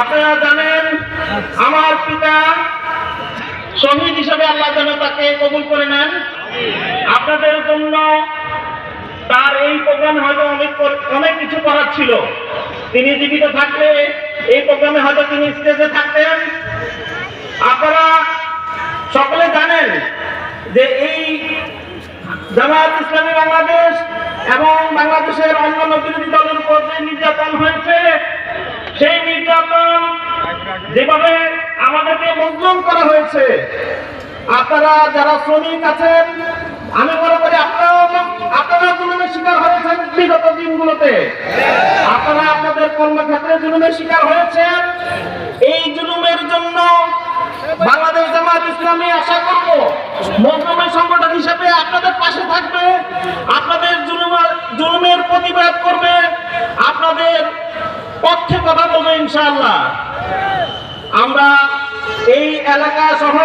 আপনারা জানেন আমার পিতা শহীদ হিসেবে আল্লাহ যেন তাকে কবুল করে নেন। আপনাদের জন্য তার এই প্রোগ্রামে হয়তো অনেক কিছু করার ছিল। তিনি জীবিত থাকলে এই প্রোগ্রামে হয়তো তিনি স্টেজে থাকতেন। আপনারা সকলে জানেন যে এই জামায়াত ইসলামী বাংলাদেশ এবং বাংলাদেশের অন্যান্য বিরোধী দলের উপর যে নির্যাতন হয়েছে, সেই নির্যাতন যেভাবে আমাদেরকে মজলুম করা হয়েছে, আপনারা যারা শ্রমিক আছেন, আমি মনে করি আপনারা জুলুমের শিকার হয়েছেন। বিগত দিনগুলোতে আপনারা আপনাদের কর্মক্ষেত্রে জুলুমের শিকার হয়েছেন। এই জুলুমের জন্য বাংলাদেশ জামায়াত ইসলামী আশা করব মজলুমের সংগঠন হিসেবে আপনাদের পাশে থাকবে, আপনাদের জুলুমের প্রতিবাদ করবে, আপনাদের পক্ষে কথা বলবে ইনশাআল্লাহ। আমরা এই এলাকা সহ